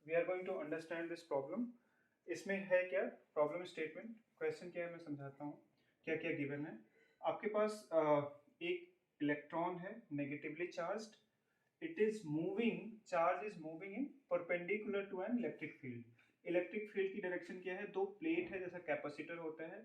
We are going to understand this problem. इसमें है क्या प्रॉब्लम स्टेटमेंट, क्वेश्चन क्या है मैं समझाता हूँ क्या क्या गिवन है। आपके पास एक इलेक्ट्रॉन है negatively charged, it is moving, charge is moving in perpendicular to an electric field। Electric field की डायरेक्शन क्या है, दो प्लेट है जैसा कैपेसिटर होता है,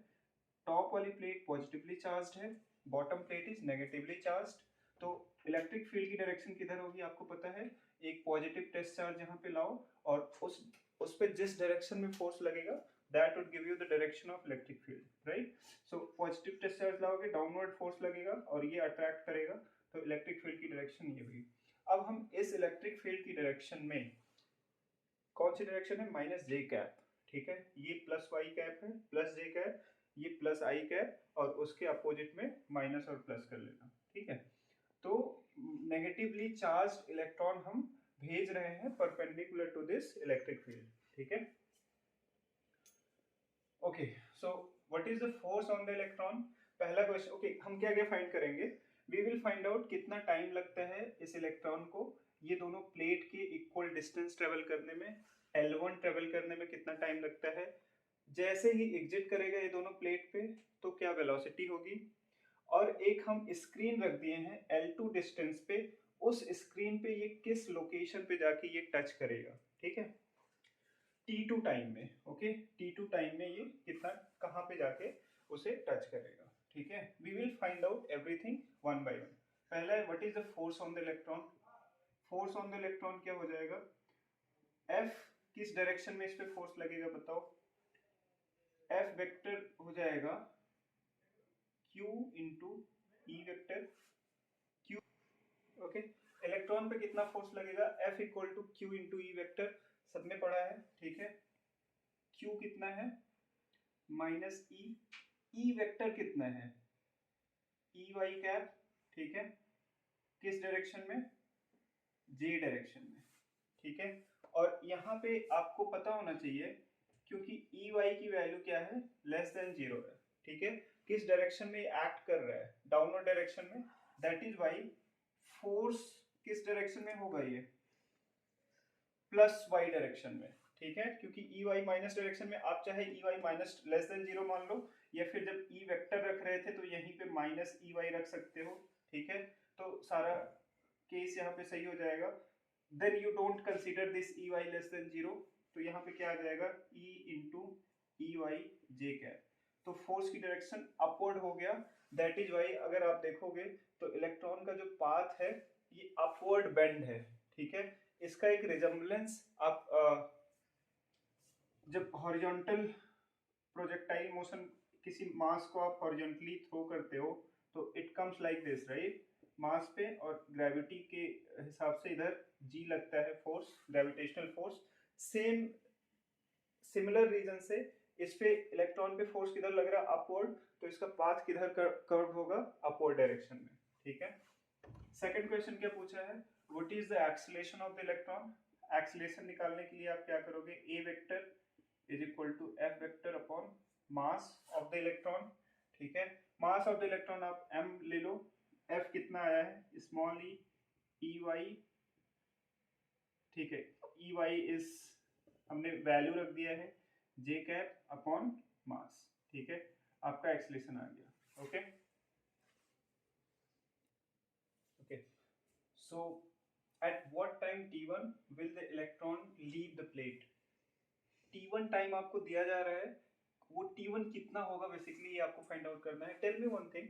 टॉप वाली प्लेट पॉजिटिवली चार्ज्ड है, bottom plate is negatively charged. तो इलेक्ट्रिक फील्ड की डायरेक्शन किधर होगी आपको पता है, एक पॉजिटिव टेस्ट चार्ज यहाँ पे लाओ और उस पे जिस डायरेक्शन में फोर्स लगेगा that would give you the direction of electric field, right. So positive test charge लाओगे, डाउनवर्ड फोर्स लगेगा और ये अट्रैक्ट करेगा, तो इलेक्ट्रिक फील्ड की डायरेक्शन ये हुई। अब हम इस इलेक्ट्रिक फील्ड की डायरेक्शन में कौन सी डायरेक्शन है, माइनस जे कैप, ठीक है, ये प्लस वाई कैप है, प्लस जे कैप, ये प्लस आई कैप और उसके अपोजिट में माइनस और प्लस कर लेना, ठीक है। तो नेगेटिवली चार्ज्ड इलेक्ट्रॉन हम भेज रहे हैं perpendicular to this electric field, ठीक है। Okay, so what is the force on the electron, पहला क्वेश्चन। ओके, हम क्या क्या फाइंड करेंगे, वी विल फाइंड आउट कितना टाइम लगता है इस इलेक्ट्रॉन को ये दोनों प्लेट के इक्वल डिस्टेंस ट्रेवल करने में, L1 ट्रेवल करने में कितना टाइम लगता है, जैसे ही एग्जिट करेगा ये दोनों प्लेट पे तो क्या वेलोसिटी होगी, और एक हम स्क्रीन रख दिए हैं L2 डिस्टेंस पे, उस स्क्रीन पे ये किस लोकेशन पे जाके ये टच करेगा, ठीक है, T2 टाइम में। ओके, T2 टाइम में ये कितना कहाँ पे जाके उसे टच करेगा, ठीक है। We will find out everything one by one. पहला है what is the force on the electron, force on the electron क्या हो जाएगा, F किस डायरेक्शन में इस पे फोर्स लगेगा बताओ, F वेक्टर हो जाएगा Q into E vector, Q, okay. Electron पे कितना फोर्स लगेगा, F equal to Q into E vector, सबने पढ़ा है, ठीक है। Q कितना है माइनस ई, ई वेक्टर कितना है ई वाई कैप, ठीक है, किस डायरेक्शन में, जे डायरेक्शन में, ठीक है। और यहाँ पे आपको पता होना चाहिए क्योंकि ई वाई की वैल्यू क्या है, लेस देन 0 है, ठीक है, किस डायरेक्शन में एक्ट कर रहा है, डाउनवर्ड डायरेक्शन में, दैट इज वाई फोर्स किस डायरेक्शन में होगा, ये प्लस वाई डायरेक्शन में, ठीक है, क्योंकि ई वाई माइनस डायरेक्शन में, आप चाहे E Y minus less than 0 मान लो, या फिर जब ई वेक्टर रख रहे थे तो यहीं पे माइनस ई वाई रख सकते हो, ठीक है, तो सारा केस यहाँ पे सही हो जाएगा। Then you don't consider this E Y less than 0, तो यहाँ पे क्या आ जाएगा E into E Y J cap, तो फोर्स की डायरेक्शन अपवर्ड हो गया, दैट इज वाई अगर आप देखोगे तो इलेक्ट्रॉन का जो पाथ है ये अपवर्ड बेंड है, ठीक है। इसका एक रिजेम्बलेंस आप जब हॉरिजॉन्टल प्रोजेक्टाइल मोशन किसी मास को आप हॉरिजॉन्टली थ्रो करते हो तो it comes like this, right, mass पे और ग्रेविटी के हिसाब से इधर जी लगता है force, gravitational force, same similar reason से इस पे इलेक्ट्रॉन पे फोर्स किधर लग रहा है, अपवर्ड, तो इसका पाथ किधर कर्व होगा, अपवर्ड डायरेक्शन में, ठीक है। सेकंड क्वेश्चन क्या पूछा है, what is the acceleration of the electron, acceleration निकालने के लिए आप क्या करोगे, a vector is equal to F vector upon mass of the electron, ठीक है। मास ऑफ द इलेक्ट्रॉन आप m ले लो, f कितना आया है स्मॉल ई वाई, ठीक है, ई वाई इज हमने वैल्यू रख दिया है जे कैप अपॉन मास, ठीक है, आपका एक्सीलरेशन आ गया, okay okay. So at what time t1 will the electron leave the plate, t1 time आपको दिया जा रहा है, वो t1 कितना होगा बेसिकली ये आपको फाइंड आउट करना है। Tell me one thing,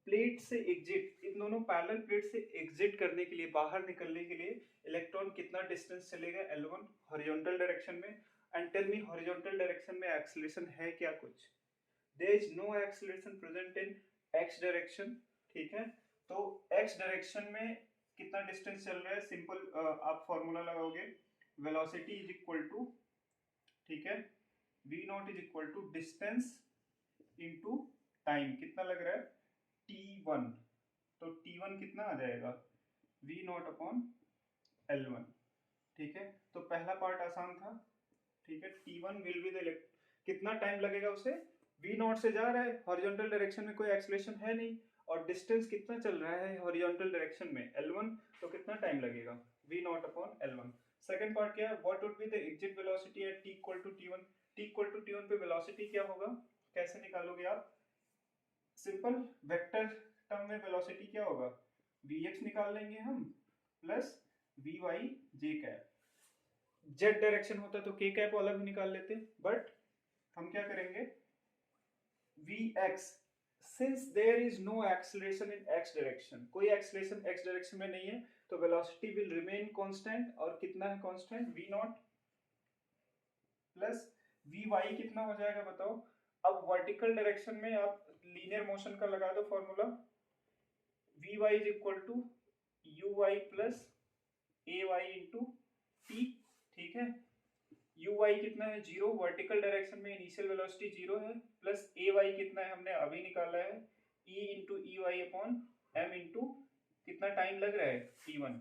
plate से एग्जिट, इन दोनों पैरेलल प्लेट से एग्जिट करने के लिए, बाहर निकलने के लिए इलेक्ट्रॉन कितना डिस्टेंस चलेगा L1 हॉरिजॉन्टल डायरेक्शन में, and tell me horizontal direction में एक्सीलरेशन है क्या कुछ, there is no acceleration present in x direction, ठीक है। तो x डायरेक्शन में कितना डिस्टेंस चल रहा है, सिंपल आप फॉर्मूला लगाओगे, वेलोसिटी इज इक्वल टू, ठीक है, v naught is equal to distance into time, कितना लग रहा है t1, तो t1 कितना आ जाएगा v नॉट अपॉन L1, ठीक है। तो पहला पार्ट आसान था, ठीक है, t1 विल बी द, कितना टाइम लगेगा उसे, v नॉट से जा रहा है हॉरिजॉन्टल डायरेक्शन में, कोई एक्सीलरेशन है नहीं, और डिस्टेंस कितना चल रहा है हॉरिजॉन्टल डायरेक्शन में L1, तो कितना टाइम लगेगा v naught upon L1। Second part क्या है, what would be the exit velocity at t equal to t1। t equal to t1 पे वेलोसिटी क्या होगा, कैसे निकालोगे आप, सिंपल वेक्टर टर्म में वेलोसिटी क्या होगा, vx निकाल लेंगे हम plus vy j cap. Z direction होता तो k कैप अलग निकाल लेते, बट हम क्या करेंगे, vx since there is no acceleration in x direction, कोई acceleration x direction में नहीं है, तो velocity will remain constant, और कितना है constant, v not plus vy कितना हो जाएगा बताओ। अब वर्टिकल डायरेक्शन में आप लीनियर मोशन का लगा दो formula, vy is equal to uy plus ay into t, ठीक है। uy कितना है, जीरो, वर्टिकल डायरेक्शन में इनिशियल वेलोसिटी जीरो है, प्लस ay कितना है हमने अभी निकाला है, e into E Y upon M into कितना टाइम लग रहा है t1,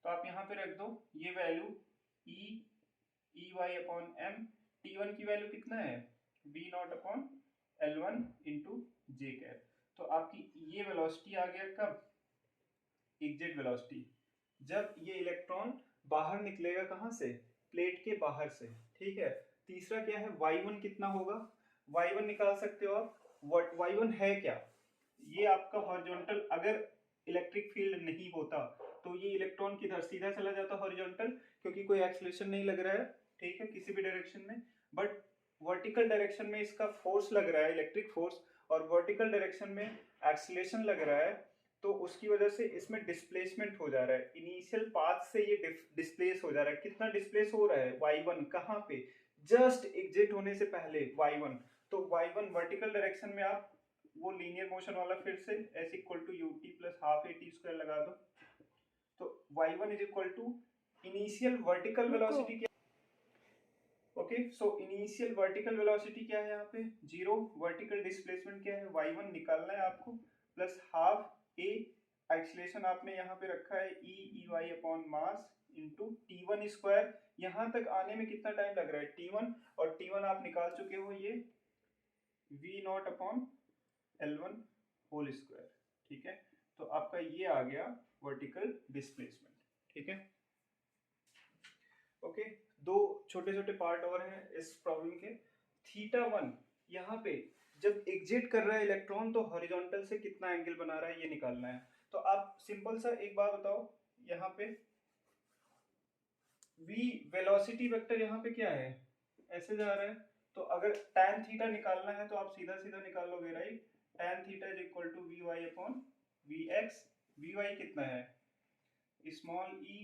तो आप यहाँ पे रख दो ये value E Y upon M, t1 की वैल्यू कितना है v naught upon l1 into J cap. तो आपकी ये वेलोसिटी आ गया कब, एग्जिट वेलोसिटी, जब ये इलेक्ट्रॉन बाहर निकलेगा कहाँ से, प्लेट के बाहर से, ठीक है। तीसरा क्या है, y1 कितना होगा, y1 निकाल सकते हो आप, y1 है क्या, ये आपका हॉरिजॉन्टल, अगर इलेक्ट्रिक फील्ड नहीं होता तो ये इलेक्ट्रॉन किधर सीधा चला जाता हॉरिजॉन्टल, क्योंकि कोई एक्सीलरेशन नहीं लग रहा है, ठीक है, किसी भी डायरेक्शन में, बट वर्टिकल डायरेक्शन में इसका फोर्स लग रहा है, इलेक्ट्रिक फोर्स, और वर्टिकल डायरेक्शन में एक्सीलरेशन लग रहा है, तो उसकी वजह से इसमें डिस्प्लेसमेंट हो जा रहा है, इनिशियल पाथ से ये डिस्प्लेस हो जा रहा है। कितना डिस्प्लेस हो रहा है, y1 कहाँ पे, जस्ट एग्जिट होने से पहले y1, तो y1 वर्टिकल डायरेक्शन में आप वो लीनियर मोशन वाला फिर से s equal to u t plus half a t square लगा दो, तो y1 is equal to initial vertical velocity क्या, okay, so initial vertical velocity क्या है यहाँ पे जीरो, वर्टिकल डिस्प्लेसमेंट क्या है y1 निकालना है आपको, प्लस हाफ ए, एक्सीलरेशन आपने यहाँ पे रखा है E E Y upon mass into t1 square, यहाँ तक आने में कितना टाइम लग रहा है t1, और t1 आप निकाल चुके हो ये v naught upon l1 whole square, ठीक है। तो आपका ये आ गया वर्टिकल डिस्प्लेसमेंट, ठीक है। ओके, दो छोटे छोटे पार्ट और हैं इस प्रॉब्लम के। थीटा वन, यहाँ पे जब एग्जिट कर रहा है इलेक्ट्रॉन तो हॉरिजॉन्टल से कितना एंगल बना रहा है ये निकालना है। तो आप सिंपल सा एक बात बताओ, यहाँ पे v वेलोसिटी वेक्टर यहाँ पे क्या है, ऐसे जा रहा है, तो अगर tan थीटा निकालना है तो आप सीधा सीधा निकाल लोगे, right, tan theta is equal to V Y upon V X, V Y कितना है small E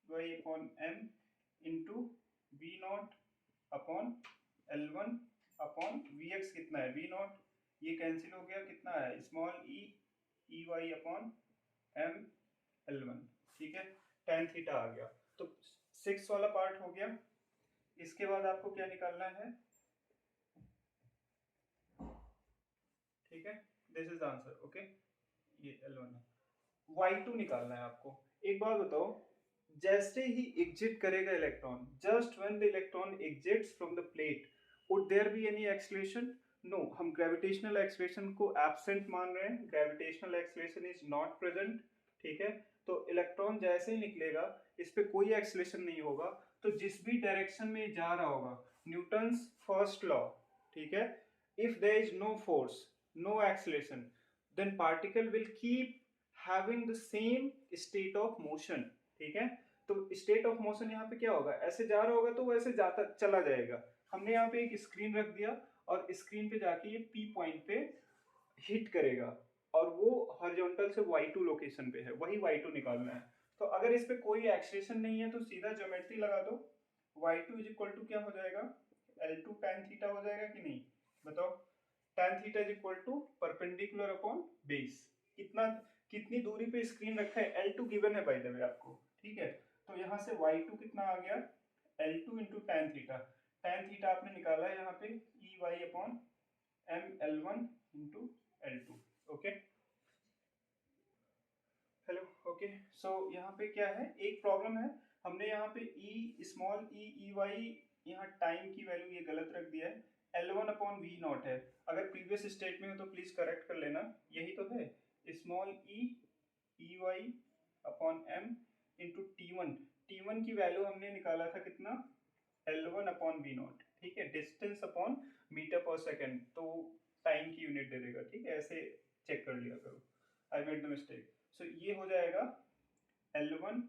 Y upon M into V naught upon L1 upon Vx कितना है V नॉट, ये कैंसिल हो गया, कितना है small E E Y upon M L1, ठीक है, tan थीटा आ गया। तो 6 वाला पार्ट हो गया। इसके बाद आपको क्या निकालना है, ठीक है, दिस इज आंसर, ओके, ये L1 है। y2 निकालना है आपको। एक बात बताओ, जैसे ही एग्जिट करेगा electron, just when the electron exits from the plate, would there be any acceleration, no, हम ग्रेविटेशनल एक्सीलरेशन को एब्सेंट मान रहे हैं, gravitational acceleration is not present, ठीक है। तो इलेक्ट्रॉन जैसे ही निकलेगा इस पे कोई एक्सीलरेशन नहीं होगा, तो जिस भी डायरेक्शन में जा रहा होगा, न्यूटन्स फर्स्ट लॉ, ठीक है, if there is no force, no acceleration, then particle will keep having the same state of motion, ठीक है। तो स्टेट ऑफ मोशन यहाँ पे क्या होगा, ऐसे जा रहा होगा तो वो ऐसे जाता चला जाएगा। हमने यहाँ पे एक स्क्रीन रख दिया और स्क्रीन पे जाके ये P पॉइंट पे हिट करेगा और वो हॉरिजॉन्टल से y2 लोकेशन पे है, वही y2 निकालना है। तो अगर इस पे कोई एक्सीलरेशन नहीं है तो सीधा ज्योमेट्री लगा दो, y2 इज इक्वल टू क्या हो जाएगा, L2 tan थीटा हो जाएगा कि नहीं, बताओ, tan theta is equal to perpendicular upon base, कितनी दूरी पे स्क्रीन रखा है, L2 गिवन है बाय द वे आपको, ठीक है। तो यहाँ से y2 कितना आ गया, L2 into tan theta, tan theta आपने निकाला है यहाँ पे E Y upon M L1 into L2, okay, hello, okay. So यहाँ पे क्या है, एक प्रॉब्लम है, हमने यहाँ पे ई स्मॉल ई वाई यहाँ टाइम की वैल्यू ये गलत रख दिया है, L1 अपॉन वी नॉट है, अगर प्रीवियस स्टेट में हो तो प्लीज करेक्ट कर लेना, यही तो है, small E Y upon M into T1, T1 की वैल्यू हमने निकाला था कितना, L1 अपॉन V नॉट, ठीक है, डिस्टेंस अपॉन मीटर पर सेकेंड, तो टाइम की यूनिट दे देगा, ठीक है, ऐसे चेक कर लिया करो, आई मेड द मिस्टेक। सो ये हो जाएगा L1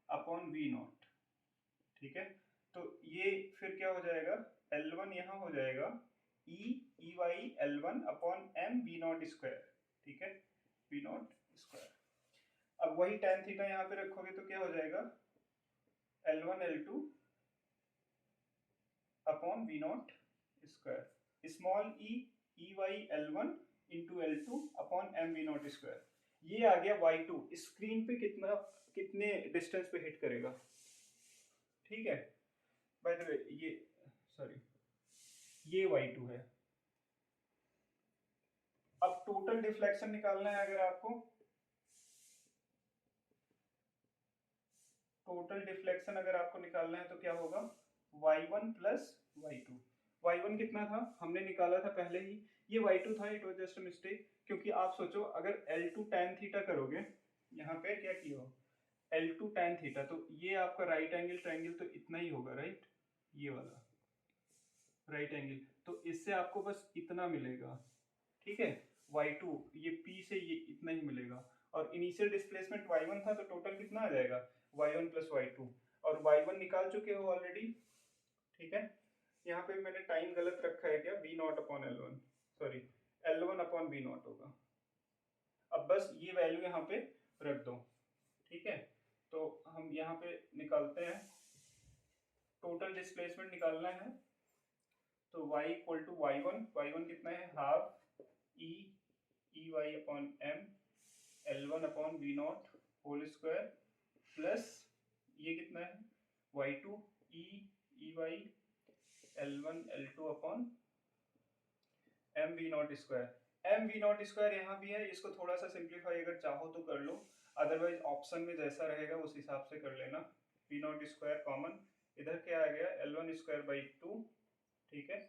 अपॉन V नॉट, ठीक है, तो ये फिर क्या हो जाएगा, L1 यहाँ हो जाएगा E Y L1 upon m V naught square, ठीक है, V नॉट स्क्वायर। अब वही tan थीटा यहाँ पे रखोगे तो क्या हो जाएगा, L1 L2 upon V naught square, small E Y L1 into L2 upon m V naught square. ये आ गया Y2, स्क्रीन पे कितने डिस्टेंस पे हिट करेगा, ठीक है। बाय द वे ये सॉरी ये Y2 है। अब टोटल डिफ्लेक्शन निकालना है, अगर आपको टोटल डिफ्लेक्शन अगर आपको निकालना है तो क्या होगा, y1 प्लस y2। y1 कितना था, हमने निकाला था पहले ही, ये y2 था, it was just a mistake, क्योंकि आप सोचो अगर L2 tan थीटा करोगे, यहाँ पे क्या किया हो, L2 tan थीटा, तो ये आपका राइट एंगल ट्रायंगल तो इतना ही होगा, राइट, ये वाला राइट एंगल, तो इससे आपको बस इतना मिलेगा, ठीक है, y2 ये p से ये इतना ही मिलेगा, और इनिशियल डिस्प्लेसमेंट y1 था, तो टोटल कितना आ जाएगा, y1 प्लस y2, और y1 निकाल चुके हो ऑलरेडी, ठीक है। यहाँ पे मैंने टाइम गलत रखा है क्या, v naught upon L1, sorry L1 upon v not होगा। अब बस ये वैल्यू यहाँ पे रख दो, ठीक है, तो हम यहाँ पे निकालते हैं, टोटल डिस्प्लेसमेंट निकालना है, तो y इक्वल टू y1 कितना है, half E Y upon m L1 upon v naught whole square, plus ये कितना है, y2 E Y L1 L2 upon m v naught square. m v naught square यहाँ भी है, इसको थोड़ा सा सिंप्लीफाई अगर चाहो तो कर लो, अदरवाइज ऑप्शन में जैसा रहेगा उस हिसाब से कर लेना। v नॉट स्क्वायर कॉमन, इधर क्या आ गया, L1 स्क्वायर बाई 2, ठीक है,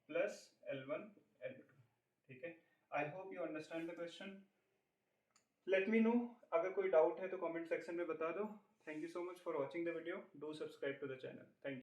प्लस L1 L2, ठीक है। I hope you understand the question. Let me know, अगर कोई डाउट है तो कमेंट सेक्शन में बता दो। Thank you so much for watching the video, do subscribe to the channel, thank you.